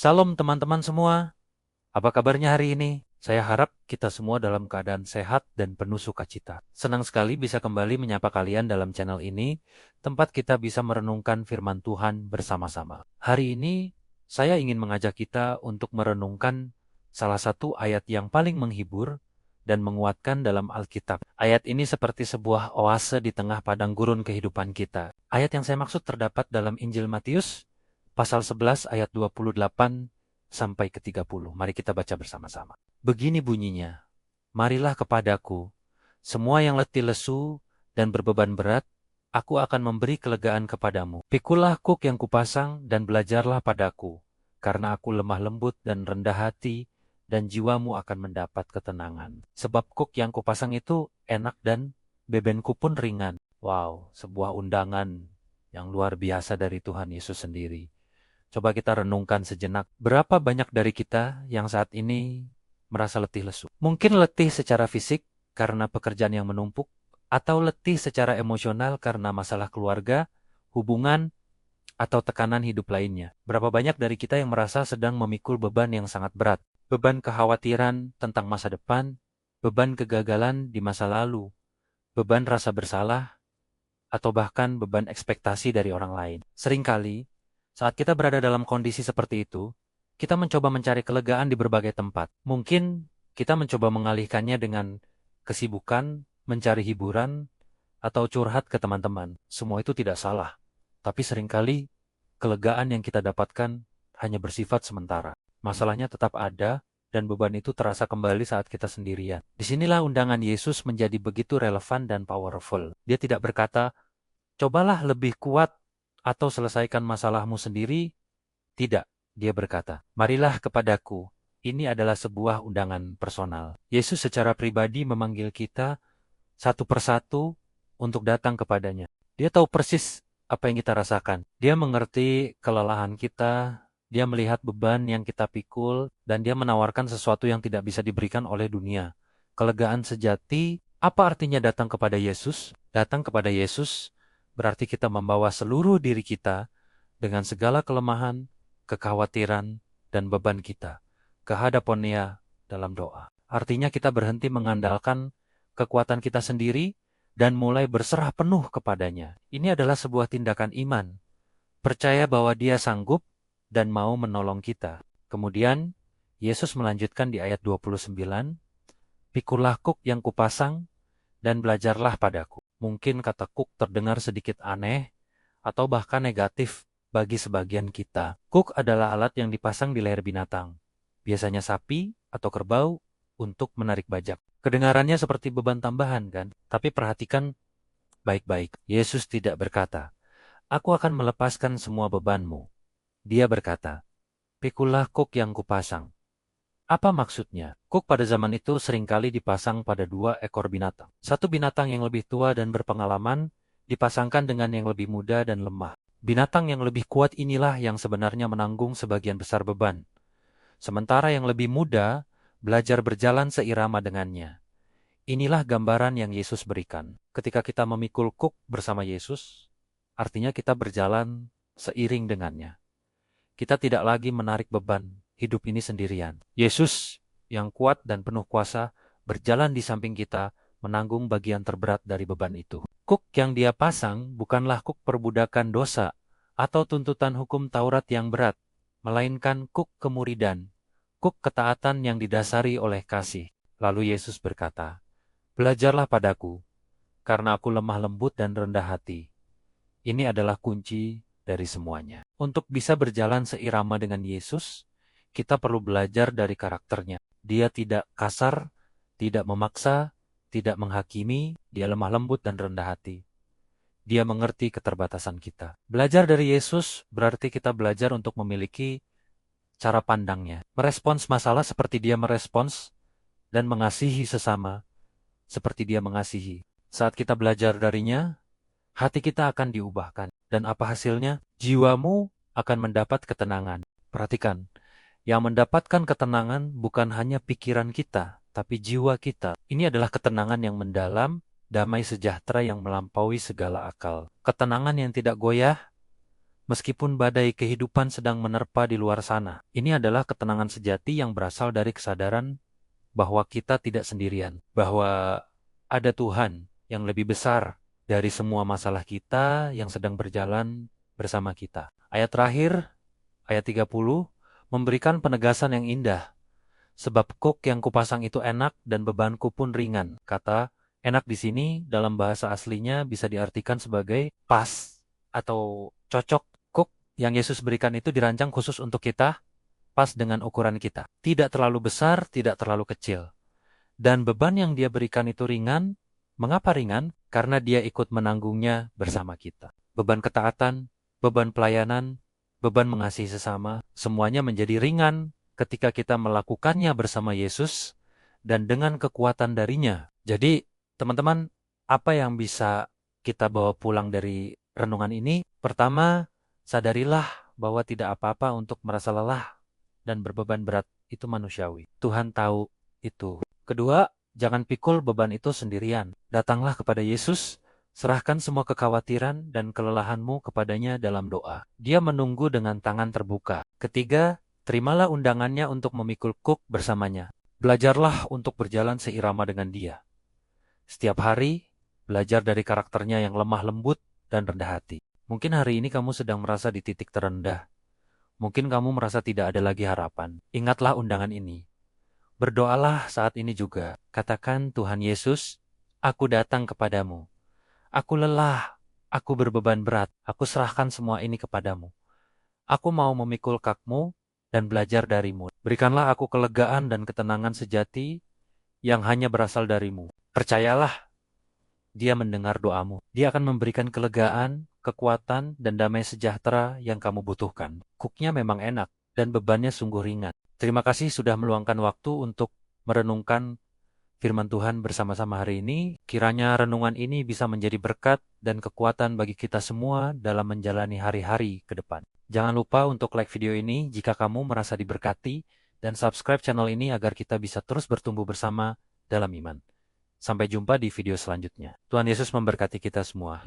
Salam teman-teman semua, apa kabarnya hari ini? Saya harap kita semua dalam keadaan sehat dan penuh sukacita. Senang sekali bisa kembali menyapa kalian dalam channel ini, tempat kita bisa merenungkan firman Tuhan bersama-sama. Hari ini, saya ingin mengajak kita untuk merenungkan salah satu ayat yang paling menghibur dan menguatkan dalam Alkitab. Ayat ini seperti sebuah oase di tengah padang gurun kehidupan kita. Ayat yang saya maksud terdapat dalam Injil Matius, pasal 11 ayat 28 sampai ke 30. Mari kita baca bersama-sama. Begini bunyinya, marilah kepadaku, semua yang letih lesu dan berbeban berat, aku akan memberi kelegaan kepadamu. Pikulah kuk yang kupasang dan belajarlah padaku, karena aku lemah lembut dan rendah hati, dan jiwamu akan mendapat ketenangan. Sebab kuk yang kupasang itu enak dan bebanku pun ringan. Wow, sebuah undangan yang luar biasa dari Tuhan Yesus sendiri. Coba kita renungkan sejenak, berapa banyak dari kita yang saat ini merasa letih lesu? Mungkin letih secara fisik karena pekerjaan yang menumpuk, atau letih secara emosional karena masalah keluarga, hubungan, atau tekanan hidup lainnya. Berapa banyak dari kita yang merasa sedang memikul beban yang sangat berat? Beban kekhawatiran tentang masa depan, beban kegagalan di masa lalu, beban rasa bersalah, atau bahkan beban ekspektasi dari orang lain. Seringkali, saat kita berada dalam kondisi seperti itu, kita mencoba mencari kelegaan di berbagai tempat. Mungkin kita mencoba mengalihkannya dengan kesibukan, mencari hiburan, atau curhat ke teman-teman. Semua itu tidak salah. Tapi seringkali kelegaan yang kita dapatkan hanya bersifat sementara. Masalahnya tetap ada, dan beban itu terasa kembali saat kita sendirian. Disinilah undangan Yesus menjadi begitu relevan dan powerful. Dia tidak berkata, cobalah lebih kuat atau selesaikan masalahmu sendiri. Tidak, dia berkata, marilah kepadaku. Ini adalah sebuah undangan personal. Yesus secara pribadi memanggil kita satu persatu untuk datang kepadanya. Dia tahu persis apa yang kita rasakan. Dia mengerti kelelahan kita, dia melihat beban yang kita pikul, dan dia menawarkan sesuatu yang tidak bisa diberikan oleh dunia. Kelegaan sejati, apa artinya datang kepada Yesus? Datang kepada Yesus berarti kita membawa seluruh diri kita dengan segala kelemahan, kekhawatiran, dan beban kita ke hadapan-Nya dalam doa. Artinya kita berhenti mengandalkan kekuatan kita sendiri dan mulai berserah penuh kepadanya. Ini adalah sebuah tindakan iman. Percaya bahwa Dia sanggup dan mau menolong kita. Kemudian, Yesus melanjutkan di ayat 29, pikulah kuk yang kupasang dan belajarlah padaku. Mungkin kata kuk terdengar sedikit aneh atau bahkan negatif bagi sebagian kita. Kuk adalah alat yang dipasang di leher binatang, biasanya sapi atau kerbau, untuk menarik bajak. Kedengarannya seperti beban tambahan kan? Tapi perhatikan baik-baik. Yesus tidak berkata, aku akan melepaskan semua bebanmu. Dia berkata, pikulah kuk yang kupasang. Apa maksudnya? Kuk pada zaman itu seringkali dipasang pada dua ekor binatang. Satu binatang yang lebih tua dan berpengalaman dipasangkan dengan yang lebih muda dan lemah. Binatang yang lebih kuat inilah yang sebenarnya menanggung sebagian besar beban. Sementara yang lebih muda belajar berjalan seirama dengannya. Inilah gambaran yang Yesus berikan. Ketika kita memikul kuk bersama Yesus, artinya kita berjalan seiring dengannya. Kita tidak lagi menarik beban hidup ini sendirian. Yesus yang kuat dan penuh kuasa berjalan di samping kita, menanggung bagian terberat dari beban itu. Kuk yang Dia pasang bukanlah kuk perbudakan dosa atau tuntutan hukum Taurat yang berat, melainkan kuk kemuridan, kuk ketaatan yang didasari oleh kasih. Lalu Yesus berkata, belajarlah padaku, karena aku lemah lembut dan rendah hati. Ini adalah kunci dari semuanya. Untuk bisa berjalan seirama dengan Yesus, kita perlu belajar dari karakternya. Dia tidak kasar, tidak memaksa, tidak menghakimi, dia lemah lembut dan rendah hati. Dia mengerti keterbatasan kita. Belajar dari Yesus berarti kita belajar untuk memiliki cara pandangnya. Merespons masalah seperti dia merespons, dan mengasihi sesama seperti dia mengasihi. Saat kita belajar darinya, hati kita akan diubahkan. Dan apa hasilnya? Jiwamu akan mendapat ketenangan. Perhatikan, yang mendapatkan ketenangan bukan hanya pikiran kita, tapi jiwa kita. Ini adalah ketenangan yang mendalam, damai sejahtera yang melampaui segala akal. Ketenangan yang tidak goyah, Meskipun badai kehidupan sedang menerpa di luar sana, ini adalah ketenangan sejati yang berasal dari kesadaran bahwa kita tidak sendirian, bahwa ada Tuhan yang lebih besar dari semua masalah kita yang sedang berjalan bersama kita. Ayat terakhir, ayat 30, memberikan penegasan yang indah. Sebab kuk yang kupasang itu enak dan bebanku pun ringan. Kata enak di sini dalam bahasa aslinya bisa diartikan sebagai pas atau cocok. Kuk yang Yesus berikan itu dirancang khusus untuk kita, pas dengan ukuran kita. Tidak terlalu besar, tidak terlalu kecil. Dan beban yang dia berikan itu ringan. Mengapa ringan? Karena dia ikut menanggungnya bersama kita. Beban ketaatan, beban pelayanan, beban mengasihi sesama, semuanya menjadi ringan ketika kita melakukannya bersama Yesus dan dengan kekuatan darinya. Jadi, teman-teman, apa yang bisa kita bawa pulang dari renungan ini? Pertama, sadarilah bahwa tidak apa-apa untuk merasa lelah dan berbeban berat, itu manusiawi. Tuhan tahu itu. Kedua, jangan pikul beban itu sendirian. Datanglah kepada Yesus, serahkan semua kekhawatiran dan kelelahanmu kepadanya dalam doa. Dia menunggu dengan tangan terbuka. Ketiga, terimalah undangannya untuk memikul kuk bersamanya. Belajarlah untuk berjalan seirama dengan dia. Setiap hari, belajar dari karakternya yang lemah lembut dan rendah hati. Mungkin hari ini kamu sedang merasa di titik terendah. Mungkin kamu merasa tidak ada lagi harapan. Ingatlah undangan ini. Berdoalah saat ini juga. Katakan, Tuhan Yesus, aku datang kepadamu. Aku lelah, aku berbeban berat. Aku serahkan semua ini kepadamu. Aku mau memikul kakmu dan belajar darimu. Berikanlah aku kelegaan dan ketenangan sejati yang hanya berasal darimu. Percayalah, dia mendengar doamu. Dia akan memberikan kelegaan, kekuatan, dan damai sejahtera yang kamu butuhkan. Kuknya memang enak dan bebannya sungguh ringan. Terima kasih sudah meluangkan waktu untuk merenungkan firman Tuhan bersama-sama hari ini. Kiranya renungan ini bisa menjadi berkat dan kekuatan bagi kita semua dalam menjalani hari-hari ke depan. Jangan lupa untuk like video ini jika kamu merasa diberkati dan subscribe channel ini agar kita bisa terus bertumbuh bersama dalam iman. Sampai jumpa di video selanjutnya. Tuhan Yesus memberkati kita semua.